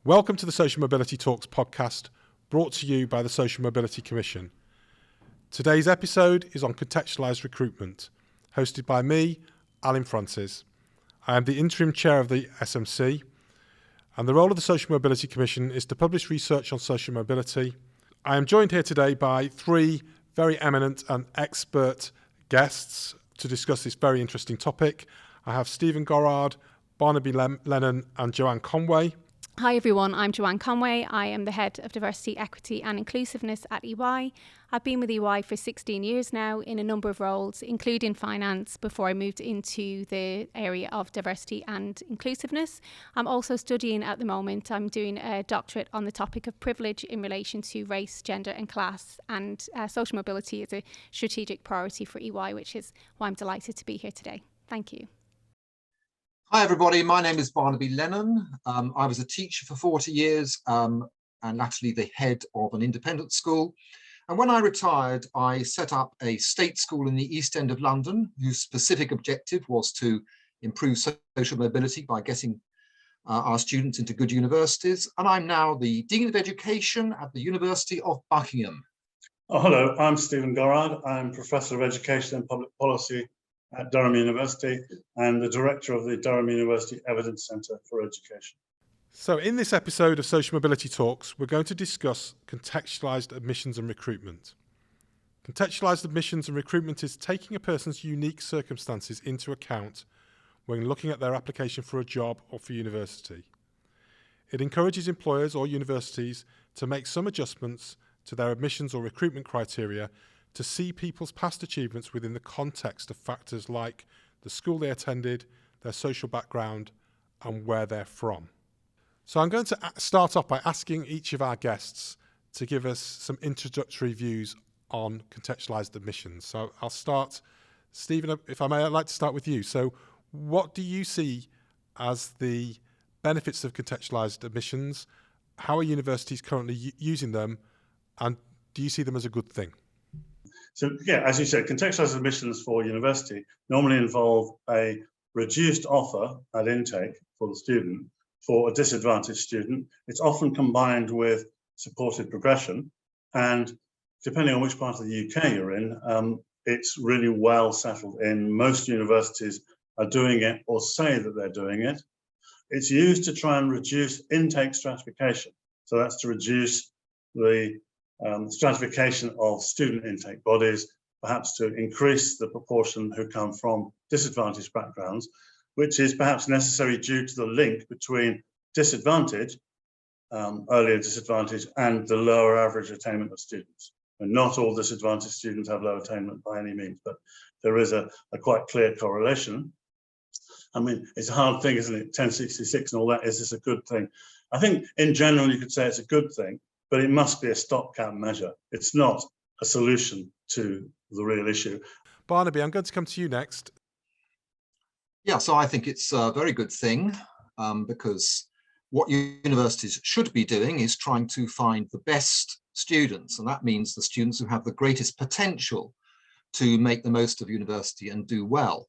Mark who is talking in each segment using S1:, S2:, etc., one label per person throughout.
S1: Welcome to the Social Mobility Talks podcast, brought to you by the Social Mobility Commission. Today's episode is on contextualised recruitment, hosted by me, Alun Francis. I am the Interim Chair of the SMC, and the role of the Social Mobility Commission is to publish research on social mobility. I am joined here today by three very eminent and expert guests to discuss this very interesting topic. I have Stephen Gorard, Barnaby, Lenon and Joanne Conway.
S2: Hi everyone, I'm Joanne Conway. I am the Head of Diversity, Equity and Inclusiveness at EY. I've been with EY for 16 years now in a number of roles, including finance, before I moved into the area of diversity and inclusiveness. I'm also studying at the moment, I'm doing a doctorate on the topic of privilege in relation to race, gender and class, and social mobility is a strategic priority for EY, which is why I'm delighted to be here today. Thank you.
S3: Hi everybody, my name is Barnaby Lenon. I was a teacher for 40 years and latterly the head of an independent school. And when I retired, I set up a state school in the East End of London, whose specific objective was to improve social mobility by getting our students into good universities. And I'm now the Dean of Education at the University of Buckingham.
S4: Oh, hello, I'm Stephen Gorard. I'm Professor of Education and Public Policy at Durham University and the Director of the Durham University Evidence Centre for Education.
S1: So in this episode of Social Mobility Talks, we're going to discuss contextualised admissions and recruitment. Contextualised admissions and recruitment is taking a person's unique circumstances into account when looking at their application for a job or for university. It encourages employers or universities to make some adjustments to their admissions or recruitment criteria to see people's past achievements within the context of factors like the school they attended, their social background, and where they're from. So I'm going to start off by asking each of our guests to give us some introductory views on contextualised admissions. So I'll start, Stephen, if I may, I'd like to start with you. So what do you see as the benefits of contextualised admissions? How are universities currently using them? And do you see them as a good thing?
S4: So yeah, as you said, contextualised admissions for university normally involve a reduced offer at intake for the student for a disadvantaged student. It's often combined with supported progression, and depending on which part of the UK you're in, it's really well settled in. Most universities are doing it or say that they're doing it. It's used to try and reduce intake stratification. So that's to reduce the stratification of student intake bodies, perhaps to increase the proportion who come from disadvantaged backgrounds, which is perhaps necessary due to the link between disadvantage, earlier disadvantage, and the lower average attainment of students. And not all disadvantaged students have low attainment by any means, but there is a quite clear correlation. I mean, it's a hard thing, isn't it? 1066 and all that, is this a good thing? I think in general you could say it's a good thing, but it must be a stopgap measure. It's not a solution to the real issue.
S1: Barnaby, I'm going to come to you next.
S3: Yeah, so I think it's a very good thing because what universities should be doing is trying to find the best students, and that means the students who have the greatest potential to make the most of university and do well.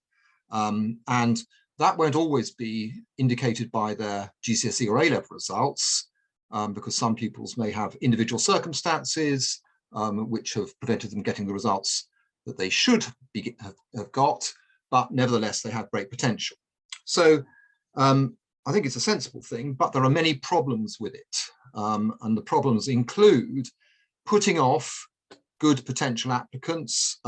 S3: And that won't always be indicated by their GCSE or A-level results, because some pupils may have individual circumstances which have prevented them getting the results that they should have got, but nevertheless they have great potential. So I think it's a sensible thing, but there are many problems with it. And the problems include putting off good potential applicants,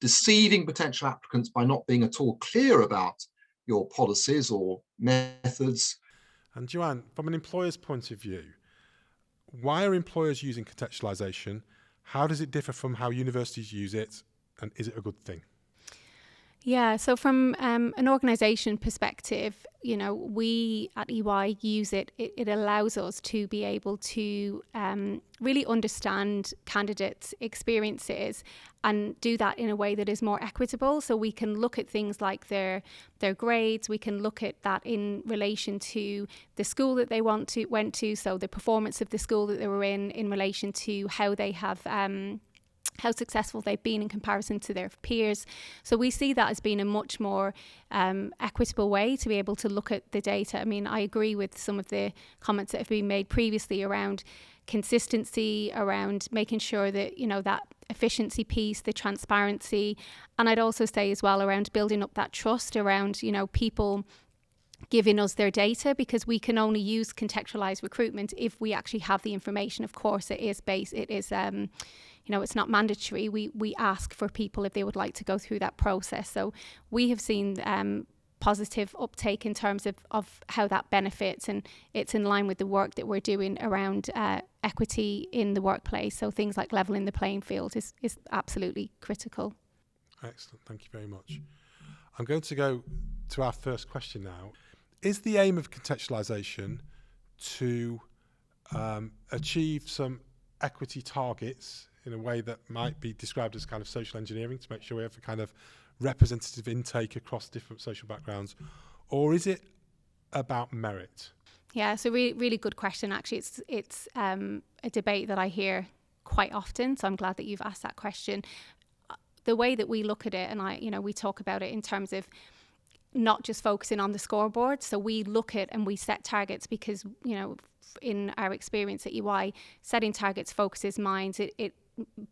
S3: deceiving potential applicants by not being at all clear about your policies or methods.
S1: And Joanne, from an employer's point of view, why are employers using contextualisation? How does it differ from how universities use it? And is it a good thing?
S2: Yeah, so from an organisation perspective, you know, we at EY use it. It allows us to be able to really understand candidates' experiences and do that in a way that is more equitable. So we can look at things like their grades. We can look at that in relation to the school that they went to. So the performance of the school that they were in relation to how they have how successful they've been in comparison to their peers. So we see that as being a much more equitable way to be able to look at the data. I mean, I agree with some of the comments that have been made previously around consistency, around making sure that, you know, that efficiency piece, the transparency, and I'd also say as well around building up that trust around, you know, people giving us their data, because we can only use contextualized recruitment if we actually have the information. Of course, it is you know, it's not mandatory. We ask for people if they would like to go through that process. So we have seen positive uptake in terms of how that benefits, and it's in line with the work that we're doing around equity in the workplace. So things like leveling the playing field is absolutely critical.
S1: Excellent, thank you very much. I'm going to go to our first question now. Is the aim of contextualisation to achieve some equity targets in a way that might be described as kind of social engineering, to make sure we have a kind of representative intake across different social backgrounds, or is it about merit?
S2: Yeah, it's a really good question. Actually, it's a debate that I hear quite often. So I'm glad that you've asked that question. The way that we look at it, and we talk about it in terms of not just focusing on the scoreboard. So we look at and we set targets because, you know, in our experience at EY, setting targets focuses minds. It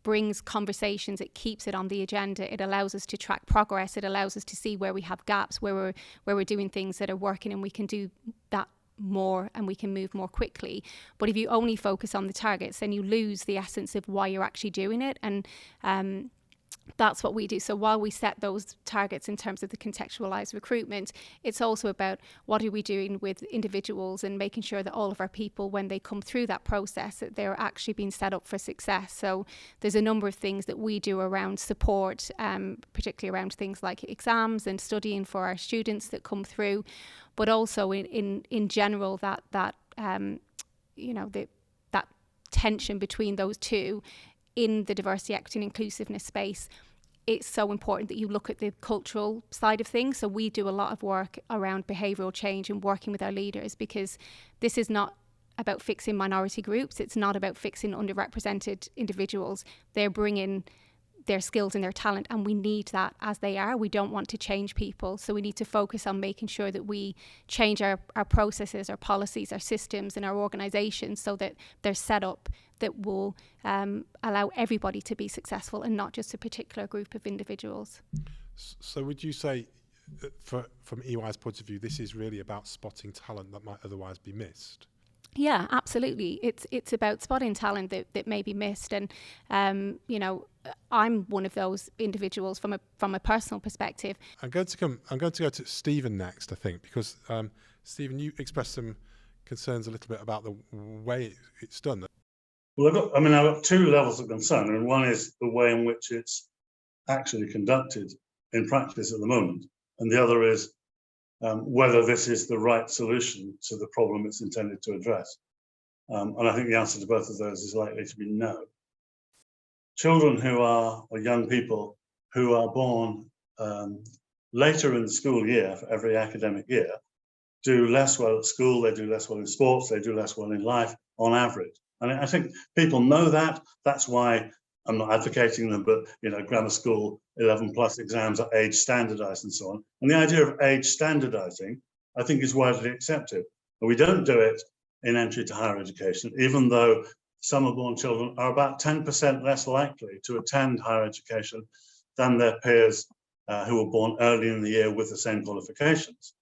S2: brings conversations, it keeps it on the agenda, it allows us to track progress, it allows us to see where we have gaps, where we're doing things that are working, and we can do that more and we can move more quickly. But if you only focus on the targets, then you lose the essence of why you're actually doing it. And that's what we do. So while we set those targets in terms of the contextualised recruitment, it's also about what are we doing with individuals and making sure that all of our people, when they come through that process, that they're actually being set up for success. So there's a number of things that we do around support, particularly around things like exams and studying for our students that come through, but also in general that tension between those two. In the diversity, equity and inclusiveness space, it's so important that you look at the cultural side of things. So we do a lot of work around behavioural change and working with our leaders, because this is not about fixing minority groups. It's not about fixing underrepresented individuals. They're bringing their skills and their talent, and we need that as they are. We don't want to change people. So we need to focus on making sure that we change our processes, our policies, our systems and our organisations so that they're set up that will allow everybody to be successful and not just a particular group of individuals.
S1: So would you say, from EY's point of view, this is really about spotting talent that might otherwise be missed?
S2: Yeah, absolutely. It's about spotting talent that may be missed, and I'm one of those individuals from a personal perspective.
S1: I'm going to go to Stephen next, I think, because Stephen, you expressed some concerns a little bit about the way it's done.
S4: Well, I've got two levels of concern, and one is the way in which it's actually conducted in practice at the moment, and the other is whether this is the right solution to the problem it's intended to address. And I think the answer to both of those is likely to be no. Children or young people who are born later in the school year, for every academic year, do less well at school, they do less well in sports, they do less well in life on average. And I think people know that. That's why I'm not advocating them, but grammar school 11+ exams are age standardized and so on. And the idea of age standardizing, I think, is widely accepted. But we don't do it in entry to higher education, even though summer-born children are about 10% less likely to attend higher education than their peers who were born early in the year with the same qualifications.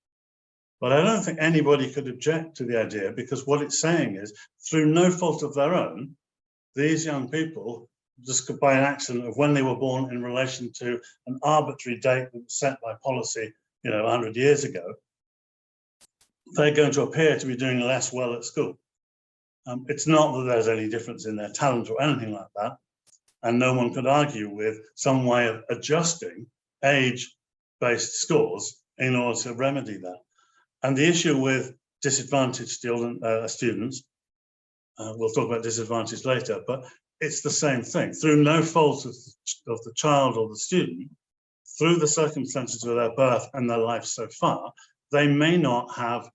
S4: But I don't think anybody could object to the idea, because what it's saying is, through no fault of their own, these young people, just by an accident of when they were born in relation to an arbitrary date that was set by policy, 100 years ago, they're going to appear to be doing less well at school. It's not that there's any difference in their talent or anything like that, and no one could argue with some way of adjusting age-based scores in order to remedy that. And the issue with disadvantaged students, we'll talk about disadvantage later, but it's the same thing. Through no fault of the child or the student, through the circumstances of their birth and their life so far, they may not have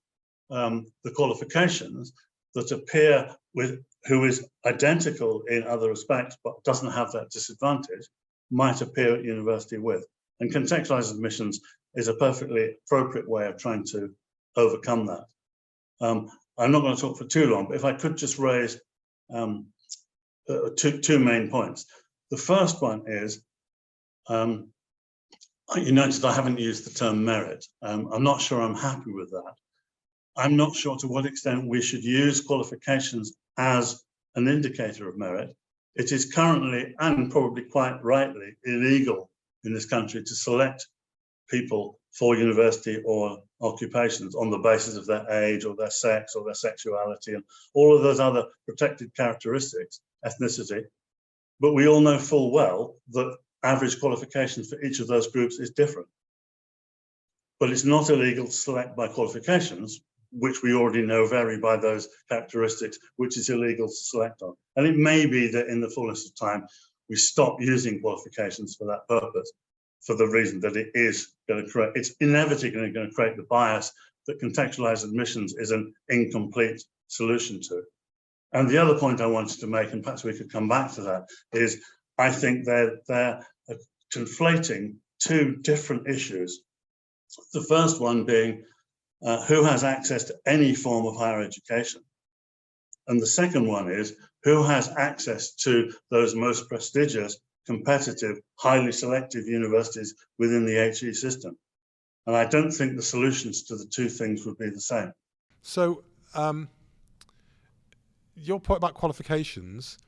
S4: the qualifications that appear with who is identical in other respects but doesn't have that disadvantage might appear at university with. And contextualised admissions is a perfectly appropriate way of trying to overcome that. I'm not going to talk for too long, but if I could just raise two main points. The first one is, you noticed I haven't used the term merit. I'm not sure I'm happy with that. I'm not sure to what extent we should use qualifications as an indicator of merit. It is currently, and probably quite rightly, illegal in this country to select people for university or occupations on the basis of their age or their sex or their sexuality and all of those other protected characteristics, ethnicity. But we all know full well that average qualifications for each of those groups is different. But it's not illegal to select by qualifications, which we already know vary by those characteristics, which is illegal to select on. And it may be that in the fullness of time, we stop using qualifications for that purpose, for the reason that it is going to create, it's inevitably going to create the bias that contextualised admissions is an incomplete solution to. And the other point I wanted to make, and perhaps we could come back to that, is I think they're conflating two different issues. The first one being who has access to any form of higher education. And the second one is who has access to those most prestigious, competitive, highly selective universities within the HE system. And I don't think the solutions to the two things would be the same.
S1: So your point about qualifications,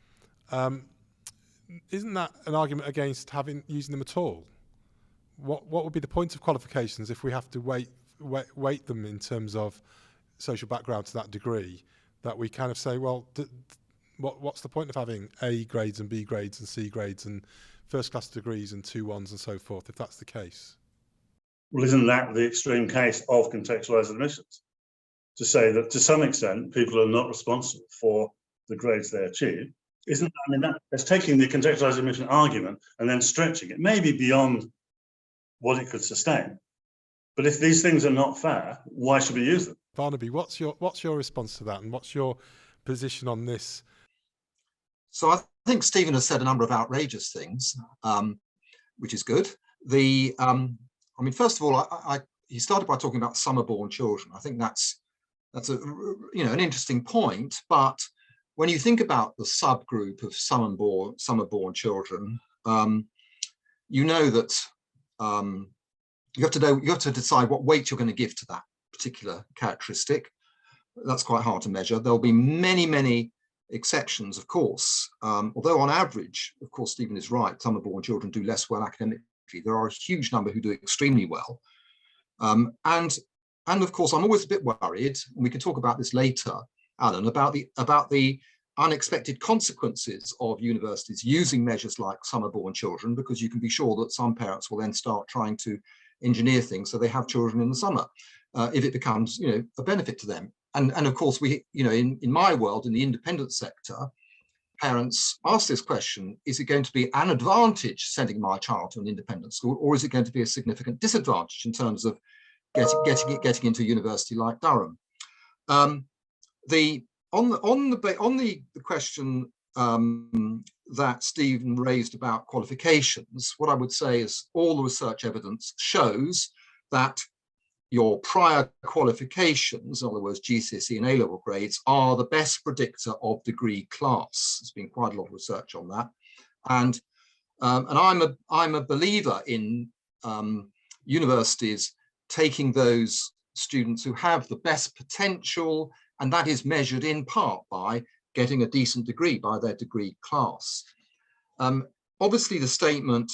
S1: isn't that an argument against using them at all? What would be the point of qualifications if we have to weight them in terms of social background to that degree, that we kind of say, well, what's the point of having A grades and B grades and C grades and first class degrees and 2-1s and so forth, if that's the case?
S4: Well, isn't that the extreme case of contextualised admissions? To say that to some extent people are not responsible for the grades they achieve, that's taking the contextualised admission argument and then stretching it, maybe beyond what it could sustain. But if these things are not fair, why should we use them?
S1: Barnaby, what's your response to that, and what's your position on this?
S3: So I think Stephen has said a number of outrageous things, which is good. First of all, he started by talking about summer-born children. I think that's an interesting point. But when you think about the subgroup of summer-born children, you know that you have to decide what weight you're going to give to that particular characteristic. That's quite hard to measure. There'll be many, many exceptions, of course, although on average, of course, Stephen is right, summer-born children do less well academically. There are a huge number who do extremely well. And of course, I'm always a bit worried, and we can talk about this later, Alun, about the unexpected consequences of universities using measures like summer-born children, because you can be sure that some parents will then start trying to engineer things so they have children in the summer, if it becomes, a benefit to them. And of course, we, in my world, in the independent sector, parents ask this question: is it going to be an advantage sending my child to an independent school, or is it going to be a significant disadvantage in terms of getting into a university like Durham? On the question that Stephen raised about qualifications, what I would say is all the research evidence shows that your prior qualifications, in other words, GCSE and A-level grades, are the best predictor of degree class. There's been quite a lot of research on that, and I'm a believer in universities taking those students who have the best potential, and that is measured in part by getting a decent degree, by their degree class. Obviously, the statement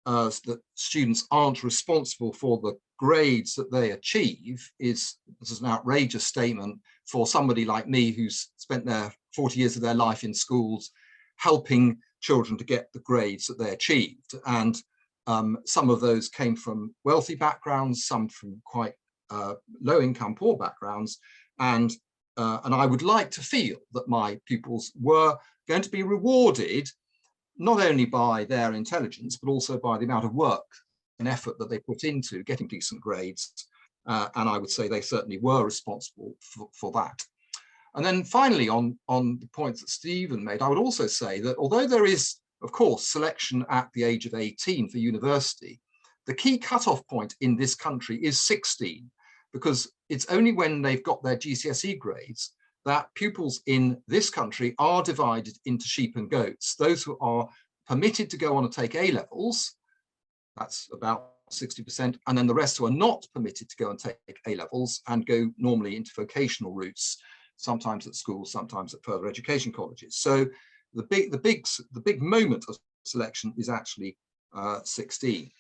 S3: that students aren't responsible for the grades that they achieve is an outrageous statement for somebody like me who's spent their 40 years of their life in schools helping children to get the grades that they achieved. And some of those came from wealthy backgrounds, some from quite low-income, poor backgrounds. And I would like to feel that my pupils were going to be rewarded not only by their intelligence, but also by the amount of work and effort that they put into getting decent grades. And I would say they certainly were responsible for that. And then finally, on the points that Stephen made, I would also say that although there is, of course, selection at the age of 18 for university, the key cutoff point in this country is 16, because it's only when they've got their GCSE grades that pupils in this country are divided into sheep and goats. Those who are permitted to go on and take A-levels, that's about 60%, and then the rest who are not permitted to go and take A-levels and go normally into vocational routes, sometimes at schools, sometimes at further education colleges. So the big moment of selection is actually 16.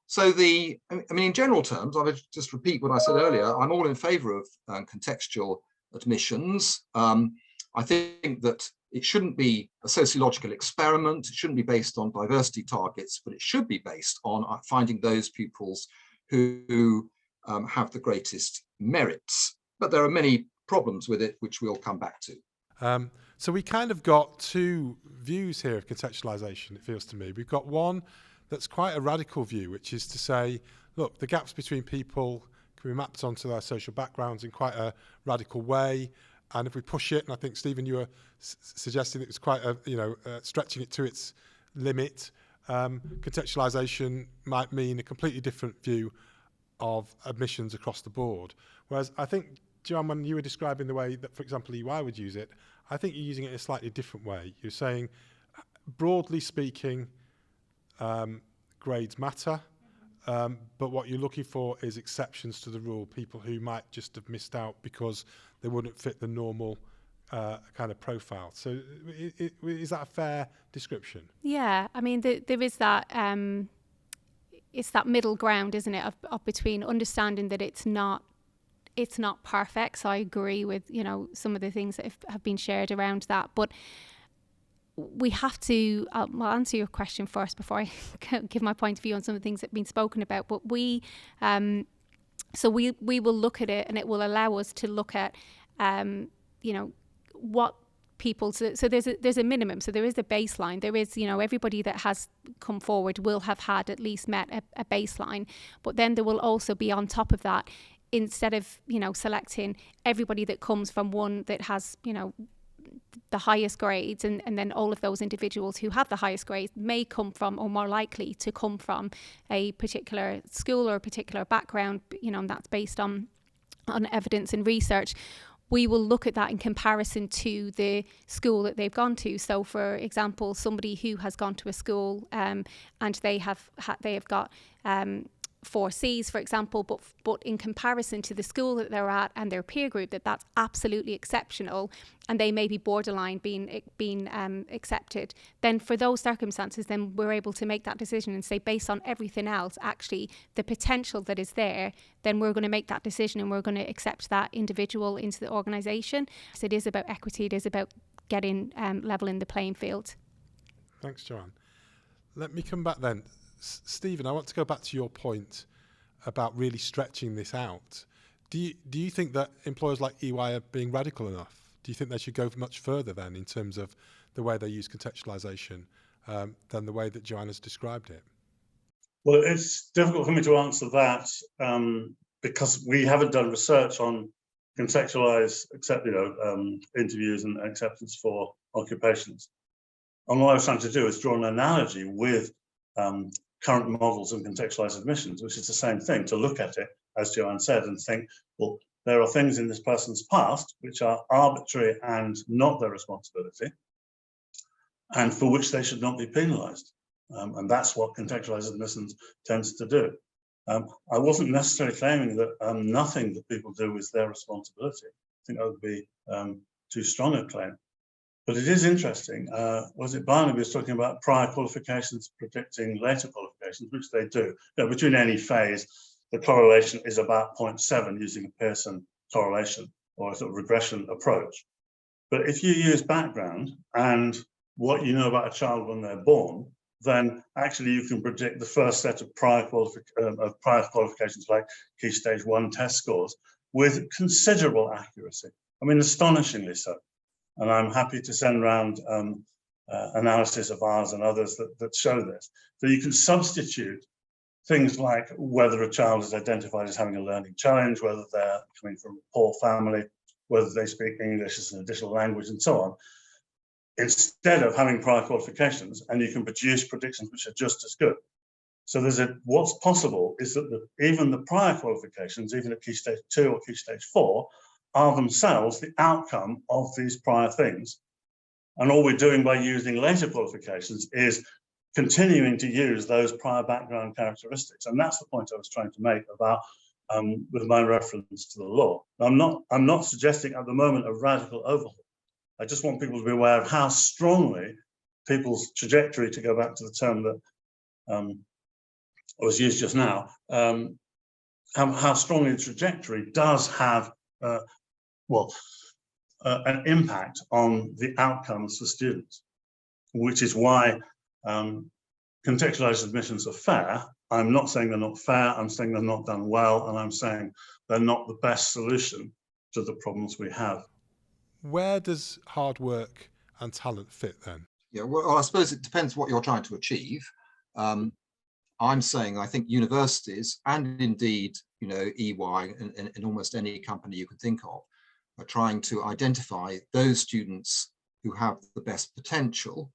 S3: So I mean, in general terms, I'll just repeat what I said earlier. I'm all in favour of contextual admissions. I think that it shouldn't be a sociological experiment. It shouldn't be based on diversity targets, but it should be based on finding those pupils who have the greatest merits. But there are many problems with it, which we'll come back to.
S1: So we kind of got two views here of contextualisation, it feels to me. We've got one that's quite a radical view, which is to say, look, the gaps between people can be mapped onto their social backgrounds in quite a radical way. And if we push it, and I think, Stephen, you were suggesting it was quite a, stretching it to its limit, contextualisation might mean a completely different view of admissions across the board. Whereas I think, Joanne, when you were describing the way that, for example, EY would use it, I think you're using it in a slightly different way. You're saying, broadly speaking, grades matter, but what you're looking for is exceptions to the rule, people who might just have missed out because they wouldn't fit the normal kind of profile. So is that a fair description? Yeah,
S2: I mean, there is that, it's that middle ground, isn't it, of between understanding that it's not perfect. So I agree with, some of the things that have been shared around that. But we have to, I'll answer your question first before I give my point of view on some of the things that have been spoken about. But we will look at it, and it will allow us to look at, what people, so there's a minimum, so there is a baseline, there is, everybody that has come forward will have had at least met a baseline, but then there will also be on top of that, instead of, selecting everybody that comes from one that has, the highest grades, and then all of those individuals who have the highest grades may come from, or more likely to come from, a particular school or a particular background, and that's based on evidence and research. We will look at that in comparison to the school that they've gone to. So, for example, somebody who has gone to a school and they have got 4 C's, for example, but in comparison to the school that they're at and their peer group, that's absolutely exceptional, and they may be borderline being accepted. Then, for those circumstances, then we're able to make that decision and say, based on everything else, actually the potential that is there, then we're going to make that decision and we're going to accept that individual into the organisation. So it is about equity. It is about getting leveling the playing field.
S1: Thanks, Joanne. Let me come back then. Stephen, I want to go back to your point about really stretching this out. Do you think that employers like EY are being radical enough? Do you think they should go much further then in terms of the way they use contextualisation than the way that Joanne has described it?
S4: Well, it's difficult for me to answer that because we haven't done research on contextualised interviews and acceptance for occupations. And what I was trying to do is draw an analogy with current models and contextualised admissions, which is the same thing, to look at it, as Joanne said, and think, well, there are things in this person's past which are arbitrary and not their responsibility, and for which they should not be penalised. And that's what contextualised admissions tends to do. I wasn't necessarily claiming that nothing that people do is their responsibility. I think that would be too strong a claim. But it is interesting. Was it Barnaby was talking about prior qualifications predicting later qualifications, which they do. Between any phase, the correlation is about 0.7 using a Pearson correlation or a sort of regression approach. But if you use background and what you know about a child when they're born, then actually you can predict the first set of prior qualifications like Key Stage 1 test scores with considerable accuracy. I mean, astonishingly so. And I'm happy to send around analysis of ours and others that show this. So you can substitute things like whether a child is identified as having a learning challenge, whether they're coming from a poor family, whether they speak English as an additional language and so on, instead of having prior qualifications, and you can produce predictions which are just as good. So what's possible is that even the prior qualifications, even at Key Stage 2 or Key Stage 4, are themselves the outcome of these prior things. And all we're doing by using later qualifications is continuing to use those prior background characteristics. And that's the point I was trying to make about with my reference to the law. I'm not suggesting at the moment a radical overhaul. I just want people to be aware of how strongly people's trajectory, to go back to the term that was used just now, how strongly the trajectory does have an impact on the outcomes for students, which is why contextualized admissions are fair. I'm not saying they're not fair, I'm saying they're not done well, and I'm saying they're not the best solution to the problems we have.
S1: Where does hard work and talent fit then?
S3: Yeah, well, I suppose it depends what you're trying to achieve. I'm saying I think universities, and indeed, EY and almost any company you could think of, are trying to identify those students who have the best potential.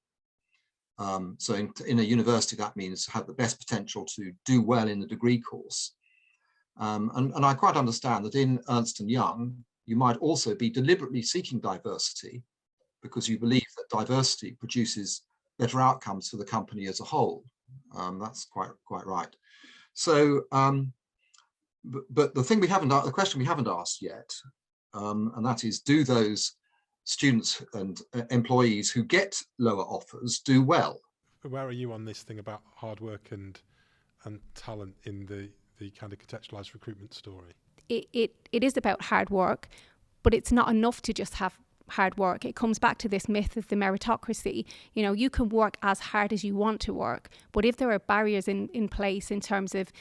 S3: So in a university, that means have the best potential to do well in the degree course. And I quite understand that in Ernst & Young, you might also be deliberately seeking diversity because you believe that diversity produces better outcomes for the company as a whole. That's quite right. So, but the question we haven't asked yet, and that is, do those students and employees who get lower offers do well?
S1: Where are you on this thing about hard work and talent in the kind of contextualized recruitment story?
S2: It is about hard work, but it's not enough to just have hard work. It comes back to this myth of the meritocracy. You can work as hard as you want to work, but if there are barriers in place in terms of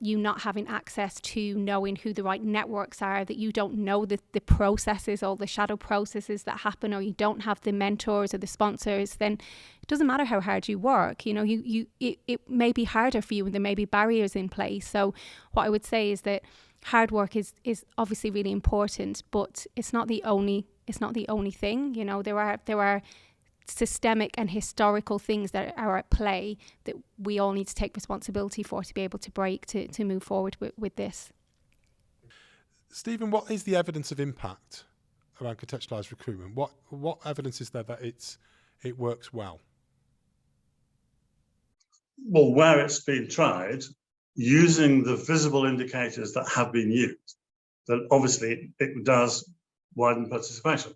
S2: you not having access to knowing who the right networks are, that you don't know the processes, all the shadow processes that happen, or you don't have the mentors or the sponsors, then it doesn't matter how hard you work. It may be harder for you, and there may be barriers in place. So what I would say is that hard work is obviously really important, but it's not the only thing. There are systemic and historical things that are at play that we all need to take responsibility for to be able to break to move forward with this.
S1: Stephen, what is the evidence of impact around contextualised recruitment? What evidence is there that it works well?
S4: Well, where it's been tried, using the visible indicators that have been used, then obviously it does widen participation.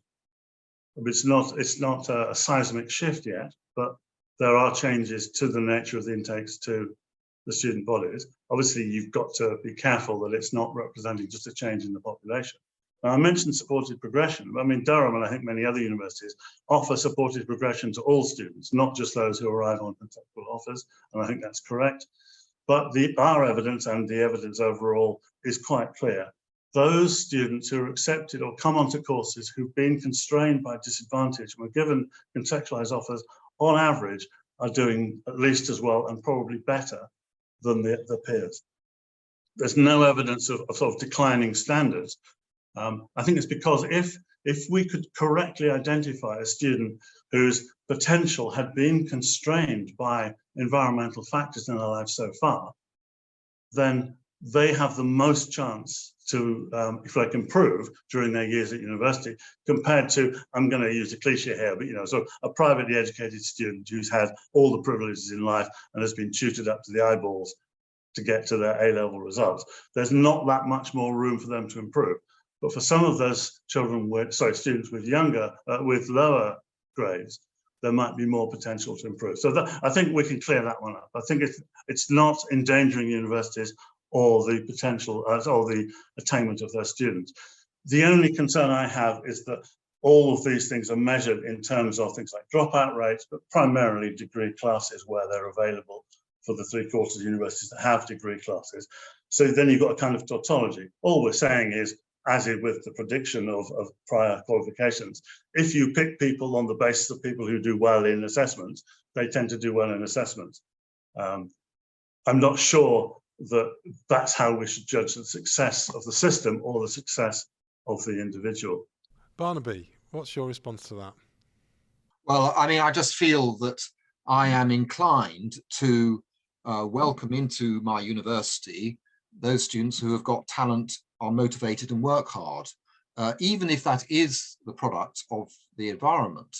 S4: It's not a seismic shift yet, but there are changes to the nature of the intakes to the student bodies. Obviously, you've got to be careful that it's not representing just a change in the population. Now, I mentioned supported progression. I mean, Durham and I think many other universities offer supported progression to all students, not just those who arrive on contextual offers, and I think that's correct. But our evidence and the evidence overall is quite clear. Those students who are accepted or come onto courses who've been constrained by disadvantage and were given contextualized offers, on average, are doing at least as well and probably better than the peers. There's no evidence of sort of declining standards. I think it's because if we could correctly identify a student whose potential had been constrained by environmental factors in their life so far, then they have the most chance to, if they can improve during their years at university, compared to, I'm going to use a cliche here, but so a privately educated student who's had all the privileges in life and has been tutored up to the eyeballs to get to their A-level results. There's not that much more room for them to improve. But for some of those students with lower grades, there might be more potential to improve. So I think we can clear that one up. I think it's not endangering universities or the potential or the attainment of their students. The only concern I have is that all of these things are measured in terms of things like dropout rates, but primarily degree classes where they're available for the 3/4 of universities that have degree classes. So then you've got a kind of tautology. All we're saying is, as is with the prediction of prior qualifications, if you pick people on the basis of people who do well in assessments, they tend to do well in assessments. I'm not sure that that's how we should judge the success of the system or the success of the individual.
S1: Barnaby, what's your response to that?
S3: Well, I mean, I just feel that I am inclined to welcome into my university those students who have got talent, are motivated and work hard, even if that is the product of the environment,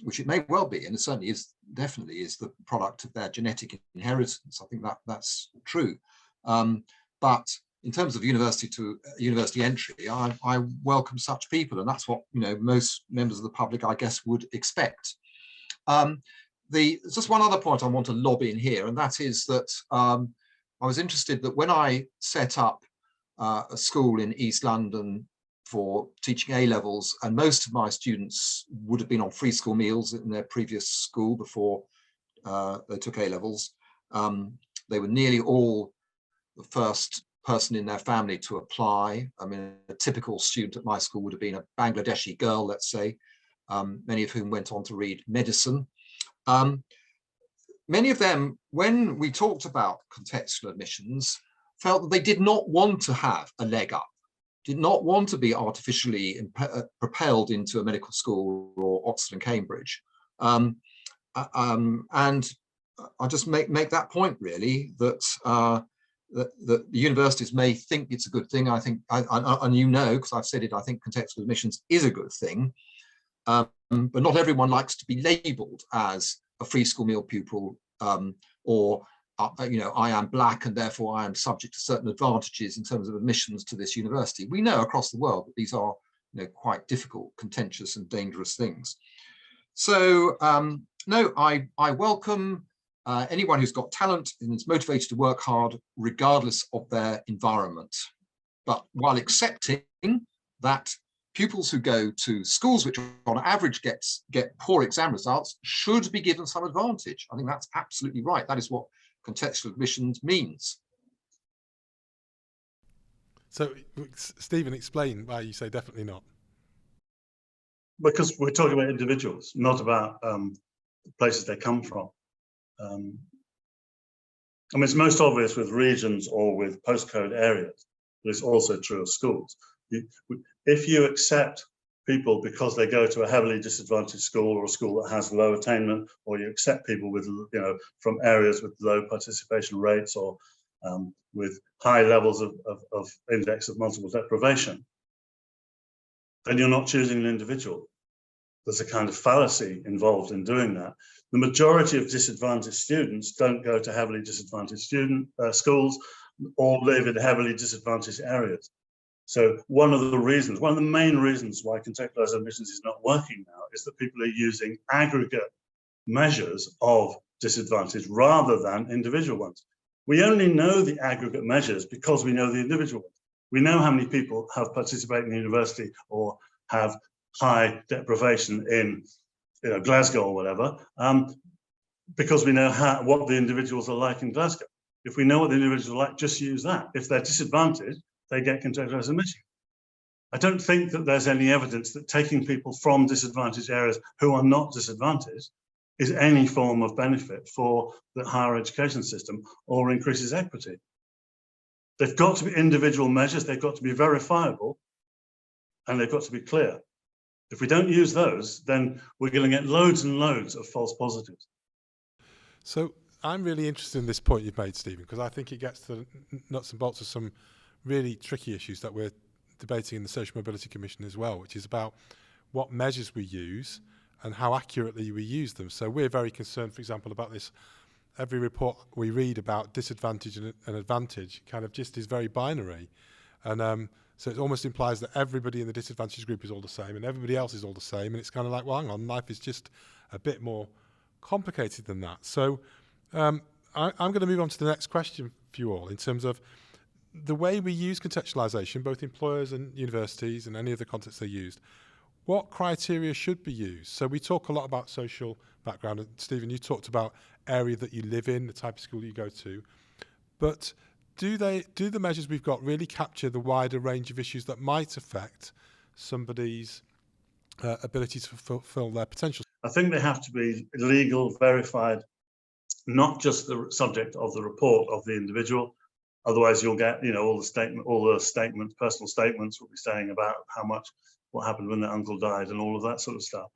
S3: which it may well be, and it certainly is, definitely is the product of their genetic inheritance. I think that that's true. But in terms of university entry, I welcome such people, and that's what most members of the public, I guess, would expect. There's just one other point I want to lob in here, and that is that I was interested that when I set up a school in East London for teaching A-levels, and most of my students would have been on free school meals in their previous school before they took A-levels. They were nearly all the first person in their family to apply. I mean, a typical student at my school would have been a Bangladeshi girl, let's say, many of whom went on to read medicine. Many of them, when we talked about contextual admissions, felt that they did not want to have a leg up, did not want to be artificially propelled into a medical school or Oxford and Cambridge. And I just make that point, really, that the universities may think it's a good thing. I think, and because I've said it, I think contextual admissions is a good thing. But not everyone likes to be labelled as a free school meal pupil, or I am black and therefore I am subject to certain advantages in terms of admissions to this university. We know across the world that these are quite difficult, contentious and dangerous things. So no, I welcome anyone who's got talent and is motivated to work hard regardless of their environment, but while accepting that pupils who go to schools which on average get poor exam results should be given some advantage. I think that's absolutely right. That is what contextual admissions means.
S1: So, Stephen, explain why you say definitely not.
S4: Because we're talking about individuals, not about the places they come from. I mean, it's most obvious with regions or with postcode areas, but it's also true of schools. If you accept people because they go to a heavily disadvantaged school or a school that has low attainment, or you accept people with, from areas with low participation rates or with high levels of index of multiple deprivation, then you're not choosing an individual. There's a kind of fallacy involved in doing that. The majority of disadvantaged students don't go to heavily disadvantaged schools or live in heavily disadvantaged areas. So one of the main reasons why contextualized admissions is not working now is that people are using aggregate measures of disadvantage rather than individual ones. We only know the aggregate measures because we know the individual ones. We know how many people have participated in university or have high deprivation in Glasgow or whatever, because we know what the individuals are like in Glasgow. If we know what the individuals are like, just use that. If they're disadvantaged, they get contextualized admission. I don't think that there's any evidence that taking people from disadvantaged areas who are not disadvantaged is any form of benefit for the higher education system or increases equity. They've got to be individual measures, they've got to be verifiable, and they've got to be clear. If we don't use those, then we're going to get loads and loads of false positives.
S1: So I'm really interested in this point you've made, Stephen, because I think it gets to the nuts and bolts of some really tricky issues that we're debating in the Social Mobility Commission as well, which is about what measures we use and how accurately we use them. So we're very concerned, for example, about this. Every report we read about disadvantage and advantage kind of just is very binary. And so it almost implies that everybody in the disadvantaged group is all the same and everybody else is all the same. And it's kind of like, well, hang on, life is just a bit more complicated than that. So I'm going to move on to the next question for you all in terms of the way we use contextualisation, both employers and universities and any of the contexts they used. What criteria should be used? So we talk a lot about social background, and Stephen, you talked about area that you live in, the type of school you go to, but do the measures we've got really capture the wider range of issues that might affect somebody's ability to fulfil their potential?
S4: I think they have to be legal, verified, not just the subject of the report of the individual, Otherwise, you'll get, all the statements, personal statements will be saying about what happened when their uncle died and all of that sort of stuff.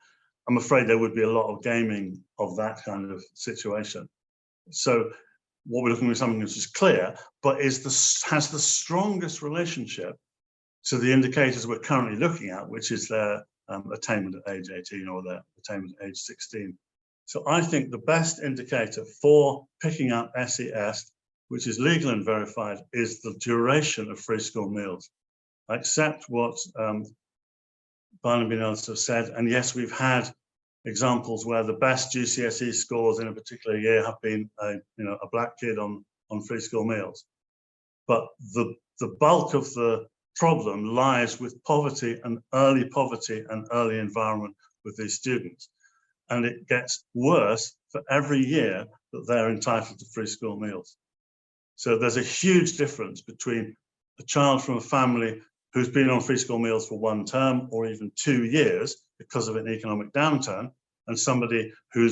S4: I'm afraid there would be a lot of gaming of that kind of situation. So what we're looking at is something which is clear, but has the strongest relationship to the indicators we're currently looking at, which is their attainment at age 18 or their attainment at age 16. So I think the best indicator for picking up SES, which is legal and verified, is the duration of free school meals. I accept what Barnaby and others have said, and yes, we've had examples where the best GCSE scores in a particular year have been a black kid on free school meals. But the bulk of the problem lies with poverty and early environment with these students. And it gets worse for every year that they're entitled to free school meals. So there's a huge difference between a child from a family who's been on free school meals for 1 term or even 2 years because of an economic downturn, and somebody who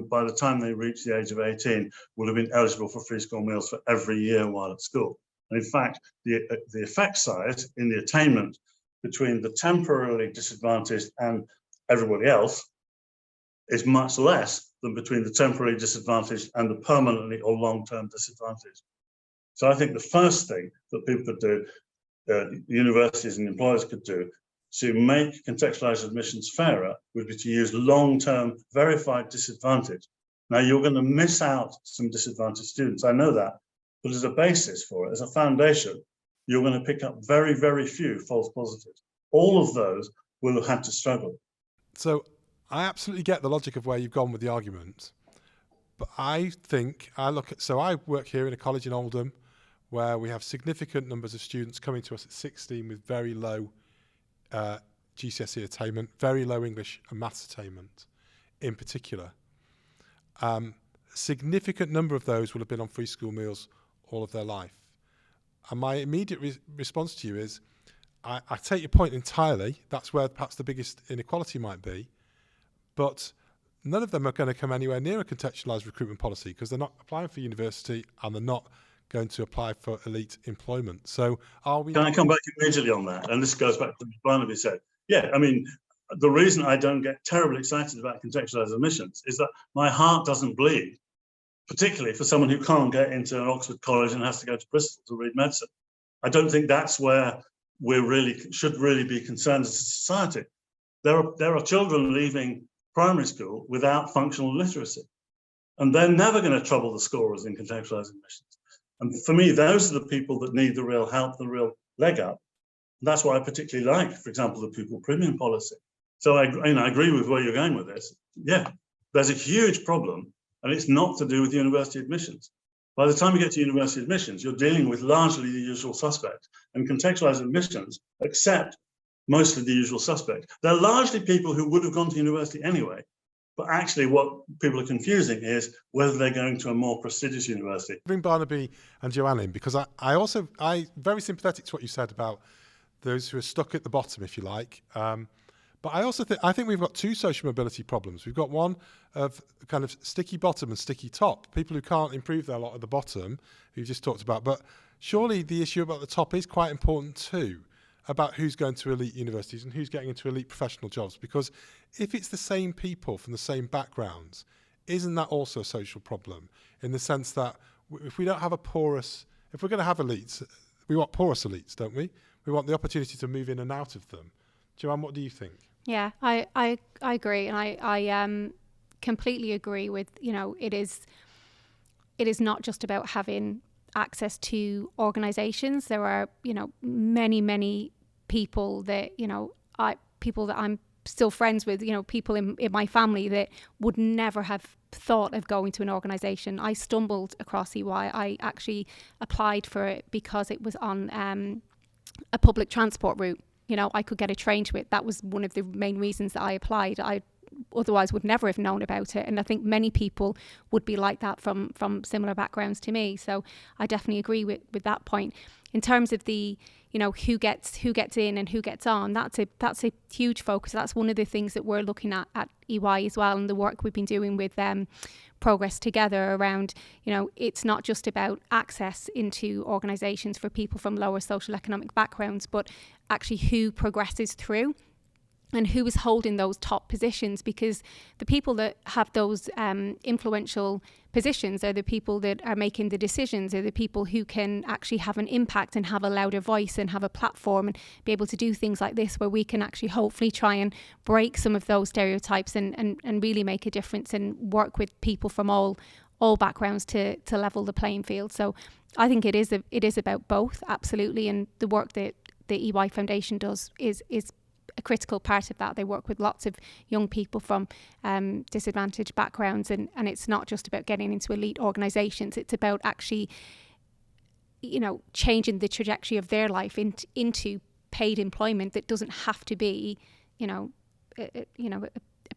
S4: by the time they reach the age of 18 will have been eligible for free school meals for every year while at school. And in fact, the effect size in the attainment between the temporarily disadvantaged and everybody else is much less than between the temporarily disadvantaged and the permanently or long-term disadvantaged. So I think the first thing that people could do, universities and employers could do, to make contextualized admissions fairer would be to use long-term verified disadvantage. Now, you're going to miss out some disadvantaged students, I know that, but as a basis for it, as a foundation, you're going to pick up very, very few false positives. All of those will have had to struggle.
S1: So I absolutely get the logic of where you've gone with the argument, but I work here in a college in Oldham where we have significant numbers of students coming to us at 16 with very low GCSE attainment, very low English and maths attainment in particular. Significant number of those will have been on free school meals all of their life. And my immediate response to you is, I take your point entirely. That's where perhaps the biggest inequality might be. But none of them are going to come anywhere near a contextualised recruitment policy because they're not applying for university and they're not going to apply for elite employment. So are we...
S4: Can I come back immediately on that? And this goes back to what Barnaby said. Yeah, I mean, the reason I don't get terribly excited about contextualised admissions is that my heart doesn't bleed, particularly for someone who can't get into an Oxford college and has to go to Bristol to read medicine. I don't think that's where we should really be concerned as a society. There are children leaving primary school without functional literacy, and they're never going to trouble the scorers in contextualised admissions. And for me, those are the people that need the real help, the real leg up. And that's why I particularly like, for example, the pupil premium policy. So I agree with where you're going with this. Yeah, there's a huge problem, and it's not to do with university admissions. By the time you get to university admissions, you're dealing with largely the usual suspects, and contextualised admissions accept mostly the usual suspects. They're largely people who would have gone to university anyway, but actually what people are confusing is whether they're going to a more prestigious university.
S1: Bring Barnaby and Joanne in, because I'm very sympathetic to what you said about those who are stuck at the bottom, if you like. But I think we've got 2 social mobility problems. We've got one of kind of sticky bottom and sticky top, people who can't improve their lot at the bottom, who you just talked about. But surely the issue about the top is quite important too, about who's going to elite universities and who's getting into elite professional jobs. Because if it's the same people from the same backgrounds, isn't that also a social problem? In the sense that if we don't have if we're going to have elites, we want porous elites, don't we? We want the opportunity to move in and out of them. Joanne, what do you think?
S2: Yeah, I agree, and I completely agree with, it is not just about having access to organisations. There are, many people that, people that I'm still friends with, people in my family that would never have thought of going to an organisation. I stumbled across EY. I actually applied for it because it was on a public transport route. I could get a train to it. That was one of the main reasons that I applied. I otherwise would never have known about it. And I think many people would be like that from similar backgrounds to me. So I definitely agree with that point. In terms of the, who gets in and who gets on, that's a huge focus. That's one of the things that we're looking at EY as well, and the work we've been doing with Progress Together around, it's not just about access into organisations for people from lower social economic backgrounds, but actually who progresses through and who is holding those top positions, because the people that have those influential positions are the people that are making the decisions, are the people who can actually have an impact and have a louder voice and have a platform and be able to do things like this, where we can actually hopefully try and break some of those stereotypes and really make a difference and work with people from all backgrounds to level the playing field. So I think it is about both, absolutely, and the work that the EY Foundation does is a critical part of that. They work with lots of young people from disadvantaged backgrounds, and it's not just about getting into elite organisations. It's about actually, changing the trajectory of their life into paid employment that doesn't have to be, a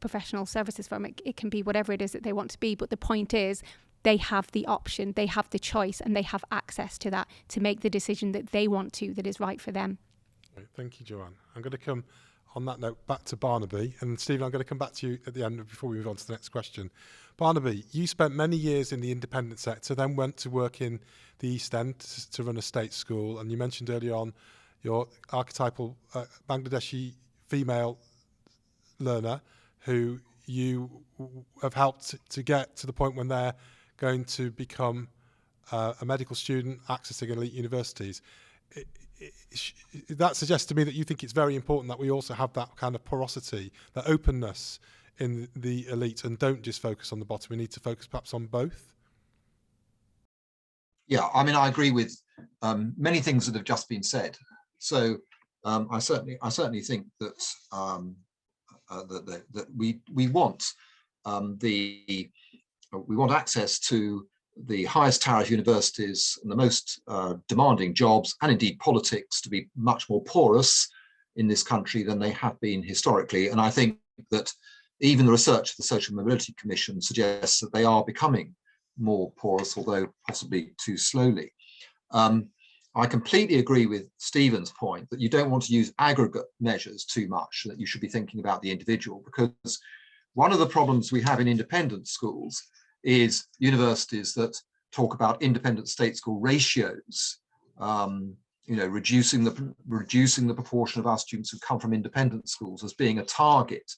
S2: professional services firm. It can be whatever it is that they want to be. But the point is, they have the option, they have the choice, and they have access to that to make the decision that they want to, that is right for them.
S1: Thank you, Joanne. I'm going to come on that note back to Barnaby, and Stephen, I'm going to come back to you at the end before we move on to the next question. Barnaby, you spent many years in the independent sector, then went to work in the East End to run a state school, and you mentioned earlier on your archetypal Bangladeshi female learner who you have helped to get to the point when they're going to become a medical student accessing elite universities. That suggests to me that you think it's very important that we also have that kind of porosity, that openness in the elite, and don't just focus on the bottom. We need to focus perhaps on both.
S3: Yeah, I mean, I agree with many things that have just been said. So I certainly think that that we want we want access to the highest tariff universities and the most demanding jobs, and indeed politics, to be much more porous in this country than they have been historically. And I think that even the research of the Social Mobility Commission suggests that they are becoming more porous, although possibly too slowly. I completely agree with Stephen's point that you don't want to use aggregate measures too much, that you should be thinking about the individual, because one of the problems we have in independent schools is universities that talk about independent state school ratios, reducing the proportion of our students who come from independent schools as being a target.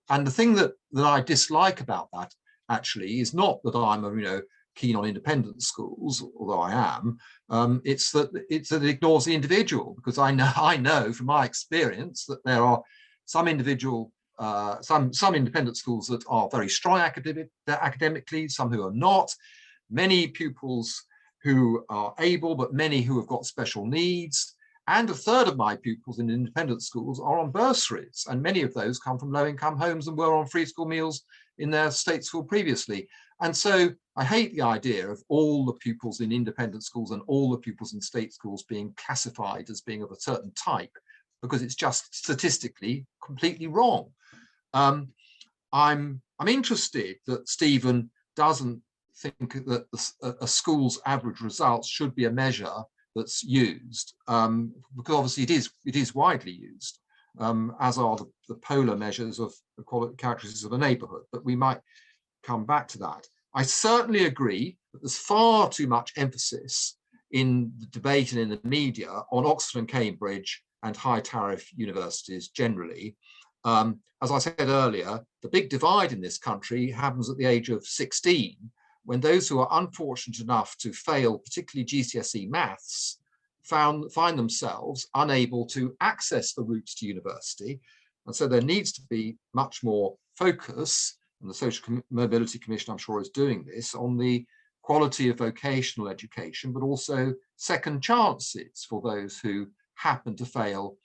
S3: And the thing that I dislike about that actually is not that I'm keen on independent schools, although I am. It's that it ignores the individual, because I know from my experience that there are some independent schools that are very strong academically, some who are not, many pupils who are able, but many who have got special needs. And a third of my pupils in independent schools are on bursaries, and many of those come from low-income homes and were on free school meals in their state school previously. And so I hate the idea of all the pupils in independent schools and all the pupils in state schools being classified as being of a certain type, because it's just statistically completely wrong. I'm interested that Stephen doesn't think that a school's average results should be a measure that's used, because obviously it is widely used, as are the polar measures of the characteristics of a neighbourhood. But we might come back to that. I certainly agree that there's far too much emphasis in the debate and in the media on Oxford and Cambridge and high tariff universities generally. As I said earlier, the big divide in this country happens at the age of 16, when those who are unfortunate enough to fail, particularly GCSE maths, find themselves unable to access the routes to university. And so there needs to be much more focus, and the Social Mobility Commission, I'm sure, is doing this, on the quality of vocational education, but also second chances for those who happen to fail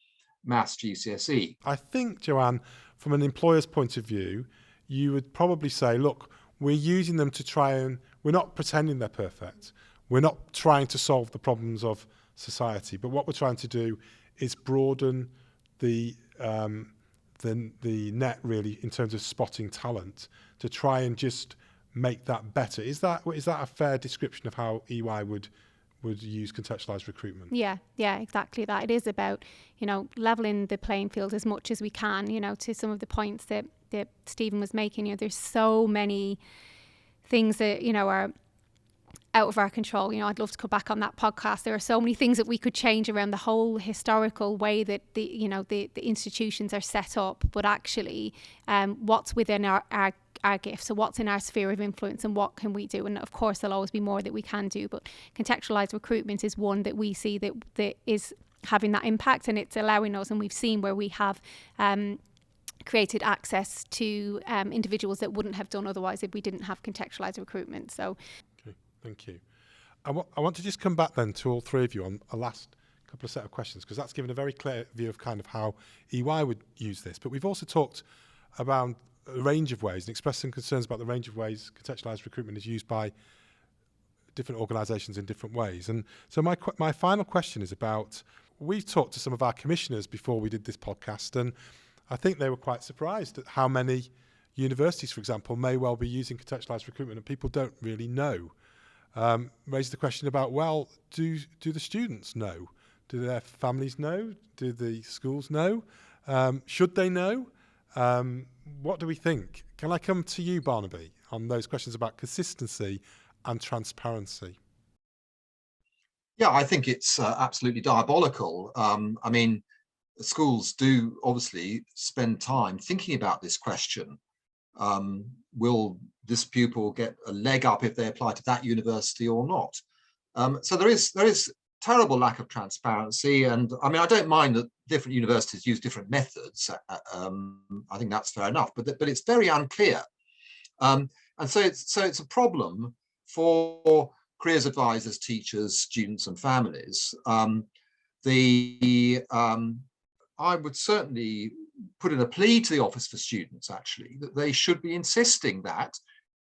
S3: maths GCSE.
S1: I think, Joanne, from an employer's point of view, you would probably say, look, we're using them to try and, we're not pretending they're perfect. We're not trying to solve the problems of society, but what we're trying to do is broaden the the net really in terms of spotting talent to try and just make that better. Is that a fair description of how EY would use contextualised recruitment?
S2: Yeah, exactly that. It is about, leveling the playing field as much as we can, to some of the points that Stephen was making. There's so many things that, are out of our control. I'd love to go back on that podcast. There are so many things that we could change around the whole historical way that the institutions are set up, but actually what's within our gift. So what's in our sphere of influence and what can we do? And of course, there'll always be more that we can do, but contextualised recruitment is one that we see that is having that impact, and it's allowing us, and we've seen where we have created access to individuals that wouldn't have done otherwise if we didn't have contextualised recruitment. So
S1: okay, thank you. I want to just come back then to all three of you on a last couple of set of questions, because that's given a very clear view of kind of how EY would use this. But we've also talked about a range of ways and expressed some concerns about the range of ways contextualised recruitment is used by different organisations in different ways. And so my final question is about, we've talked to some of our commissioners before we did this podcast, and I think they were quite surprised at how many universities, for example, may well be using contextualised recruitment and people don't really know. Raised the question about, well, do the students know? Do their families know? Do the schools know? Should they know? What do we think? Can I come to you, Barnaby, on those questions about consistency and transparency?
S3: Yeah, I think it's absolutely diabolical. I mean, schools do obviously spend time thinking about this question. Will this pupil get a leg up if they apply to that university or not? So there is terrible lack of transparency, and I mean, I don't mind that different universities use different methods. I think that's fair enough, but it's very unclear, and so it's a problem for careers advisors, teachers, students, and families. I would certainly put in a plea to the Office for Students, actually, that they should be insisting that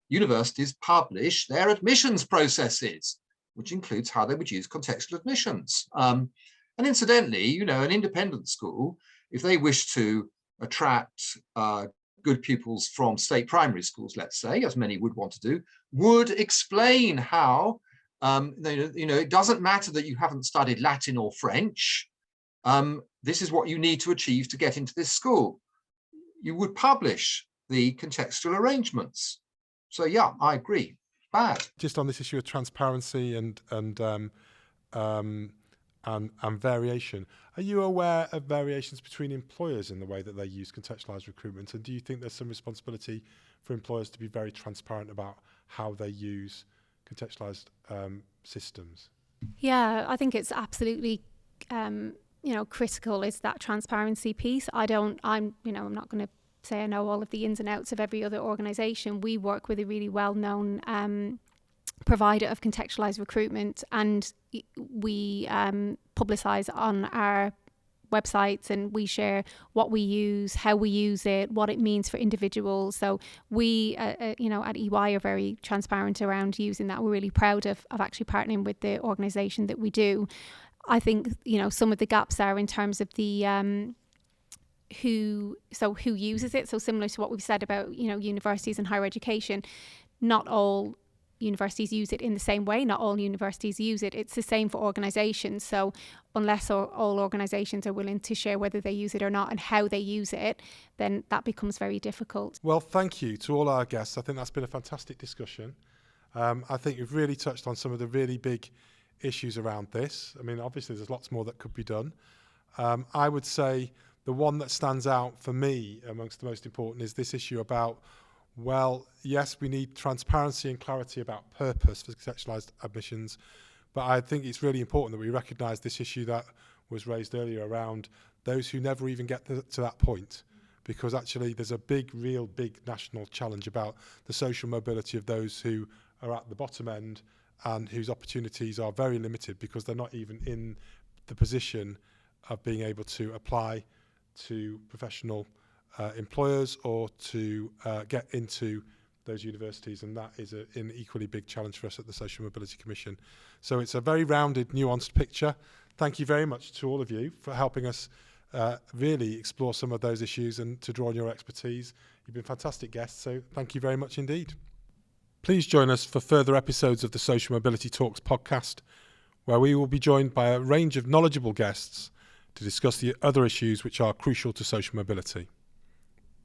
S3: universities publish their admissions processes, which includes how they would use contextual admissions. And incidentally, an independent school, if they wish to attract good pupils from state primary schools, let's say, as many would want to do, would explain how, it doesn't matter that you haven't studied Latin or French. This is what you need to achieve to get into this school. You would publish the contextual arrangements. So yeah, I agree. Bad.
S1: Just on this issue of transparency and variation, are you aware of variations between employers in the way that they use contextualised recruitment? And do you think there's some responsibility for employers to be very transparent about how they use contextualised systems?
S2: Yeah, I think it's absolutely critical is that transparency piece. I'm not going to say I know all of the ins and outs of every other organisation. We work with a really well-known provider of contextualised recruitment, and we publicise on our websites, and we share what we use, how we use it, what it means for individuals. So we, at EY are very transparent around using that. We're really proud of actually partnering with the organisation that we do. I think, some of the gaps are in terms of the who uses it. So similar to what we've said about, universities and higher education, not all universities use it in the same way. Not all universities use it. It's the same for organisations. So unless all organisations are willing to share whether they use it or not and how they use it, then that becomes very difficult.
S1: Well, thank you to all our guests. I think that's been a fantastic discussion. I think you've really touched on some of the really big issues around this. I mean, obviously there's lots more that could be done. I would say the one that stands out for me amongst the most important is this issue about, well, yes, we need transparency and clarity about purpose for contextualised admissions, but I think it's really important that we recognise this issue that was raised earlier around those who never even get to that point, because actually there's a real big national challenge about the social mobility of those who are at the bottom end and whose opportunities are very limited because they're not even in the position of being able to apply to professional employers or to get into those universities, and that is an equally big challenge for us at the Social Mobility Commission. So it's a very rounded, nuanced picture. Thank you very much to all of you for helping us really explore some of those issues and to draw on your expertise. You've been fantastic guests, so thank you very much indeed. Please join us for further episodes of the Social Mobility Talks podcast, where we will be joined by a range of knowledgeable guests to discuss the other issues which are crucial to social mobility.